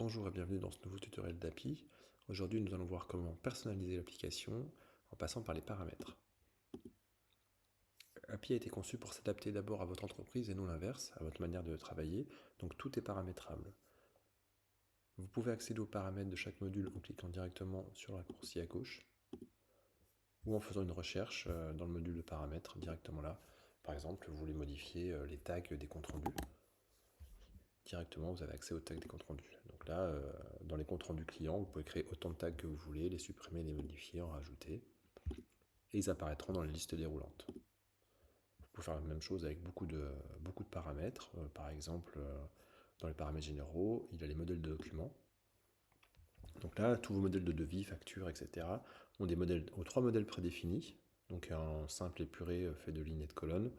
Bonjour et bienvenue dans ce nouveau tutoriel d'API. Aujourd'hui, nous allons voir comment personnaliser l'application en passant par les paramètres. API a été conçu pour s'adapter d'abord à votre entreprise et non l'inverse, à votre manière de travailler, donc tout est paramétrable. Vous pouvez accéder aux paramètres de chaque module en cliquant directement sur le raccourci à gauche ou en faisant une recherche dans le module de paramètres directement là. Par exemple, vous voulez modifier les tags des comptes rendus. Directement, vous avez accès aux tags des comptes rendus. Donc là, dans les comptes rendus clients, vous pouvez créer autant de tags que vous voulez, les supprimer, les modifier, en rajouter, et ils apparaîtront dans la liste déroulante. Vous pouvez faire la même chose avec beaucoup de paramètres. Par exemple, dans les paramètres généraux, il y a les modèles de documents. Donc là, tous vos modèles de devis, factures, etc. ont 3 modèles prédéfinis. Donc un simple épuré fait de lignes et de colonnes,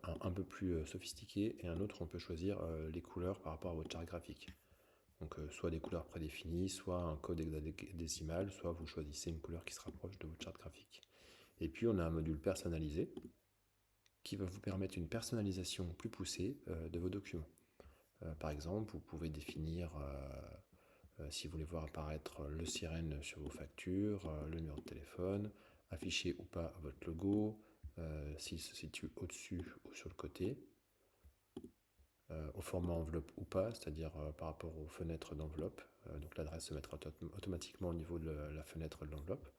un peu plus sophistiqué, et un autre où on peut choisir les couleurs par rapport à votre charte graphique. Donc soit des couleurs prédéfinies, soit un code hexadécimal, soit vous choisissez une couleur qui se rapproche de votre charte graphique. Et puis on a un module personnalisé qui va vous permettre une personnalisation plus poussée de vos documents. Par exemple, vous pouvez définir, si vous voulez voir apparaître le sirène sur vos factures, le numéro de téléphone, afficher ou pas votre logo, s'il se situe au-dessus ou sur le côté, au format enveloppe ou pas, c'est-à-dire par rapport aux fenêtres d'enveloppe. Donc l'adresse se mettra automatiquement au niveau de la fenêtre de l'enveloppe.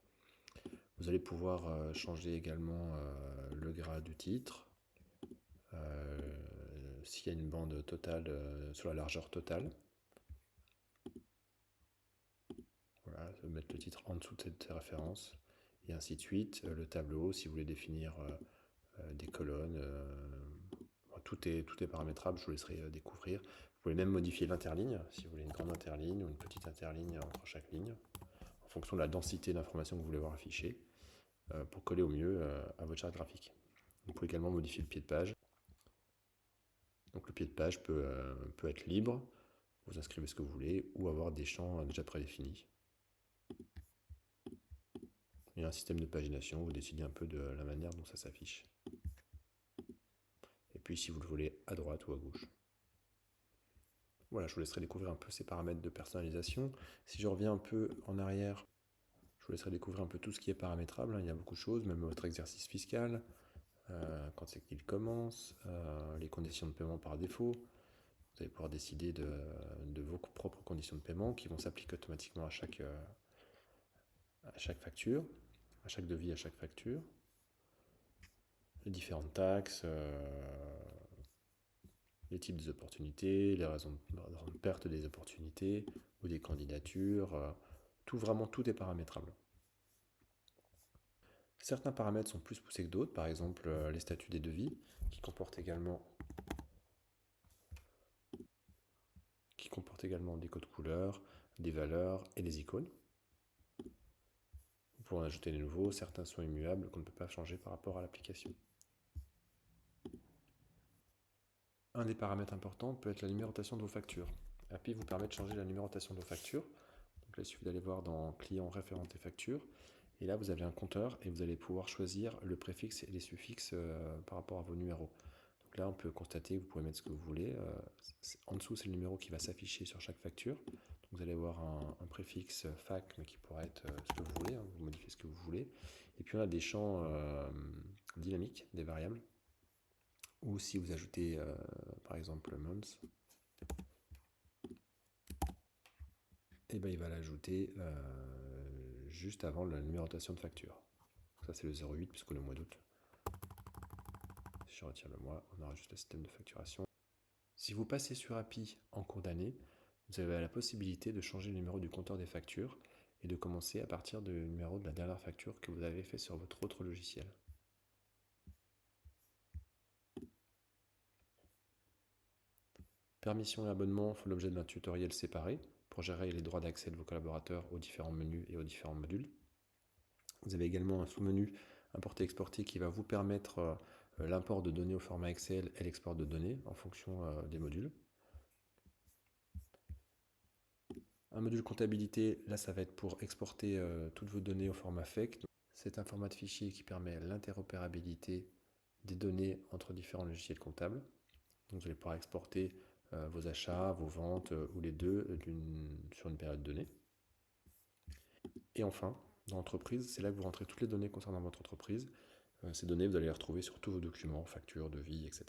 Vous allez pouvoir changer également le gras du titre, s'il y a une bande totale sur la largeur totale. Voilà, mettre le titre en dessous de cette référence, et ainsi de suite. Le tableau, si vous voulez définir des colonnes, tout est paramétrable, je vous laisserai découvrir. Vous pouvez même modifier l'interligne, si vous voulez une grande interligne ou une petite interligne entre chaque ligne, en fonction de la densité d'informations que vous voulez voir affichée, pour coller au mieux à votre charte graphique. Vous pouvez également modifier le pied de page. Donc le pied de page peut être libre, vous inscrivez ce que vous voulez, ou avoir des champs déjà prédéfinis. Et un système de pagination, vous décidez un peu de la manière dont ça s'affiche. Et puis si vous le voulez à droite ou à gauche. Voilà, je vous laisserai découvrir un peu ces paramètres de personnalisation. Si je reviens un peu en arrière, je vous laisserai découvrir un peu tout ce qui est paramétrable. Il y a beaucoup de choses, même votre exercice fiscal, quand c'est qu'il commence, les conditions de paiement par défaut. Vous allez pouvoir décider de vos propres conditions de paiement qui vont s'appliquer automatiquement à chaque facture, à chaque devis, à chaque facture. Les différentes taxes, les types des opportunités, les raisons de perte des opportunités ou des candidatures. Vraiment tout est paramétrable. Certains paramètres sont plus poussés que d'autres, par exemple les statuts des devis, qui comportent également des codes couleurs, des valeurs et des icônes. Vous pouvez en ajouter des nouveaux, certains sont immuables qu'on ne peut pas changer par rapport à l'application. Un des paramètres importants peut être la numérotation de vos factures. API vous permet de changer la numérotation de vos factures. Donc là, il suffit d'aller voir dans Client, référence et factures. Et là, vous avez un compteur et vous allez pouvoir choisir le préfixe et les suffixes par rapport à vos numéros. Donc là, on peut constater que vous pouvez mettre ce que vous voulez. En dessous, c'est le numéro qui va s'afficher sur chaque facture. Donc vous allez avoir un préfixe FAC, mais qui pourrait être ce que vous voulez. Vous modifiez ce que vous voulez. Et puis on a des champs dynamiques, des variables. Ou si vous ajoutez, par exemple, months, et ben il va l'ajouter juste avant la numérotation de facture. Ça, c'est le 08 puisque le mois d'août. Si je retire le mois, on aura juste le système de facturation. Si vous passez sur API en cours d'année, vous avez la possibilité de changer le numéro du compteur des factures et de commencer à partir du numéro de la dernière facture que vous avez fait sur votre autre logiciel. Permissions et abonnements font l'objet d'un tutoriel séparé pour gérer les droits d'accès de vos collaborateurs aux différents menus et aux différents modules. Vous avez également un sous-menu importer-exporter qui va vous permettre l'import de données au format Excel et l'export de données en fonction des modules. Un module comptabilité, là ça va être pour exporter toutes vos données au format FEC. C'est un format de fichier qui permet l'interopérabilité des données entre différents logiciels comptables. Donc vous allez pouvoir exporter vos achats, vos ventes, ou les deux sur une période donnée. Et enfin, dans l'entreprise, c'est là que vous rentrez toutes les données concernant votre entreprise. Ces données, vous allez les retrouver sur tous vos documents, factures, devis, etc.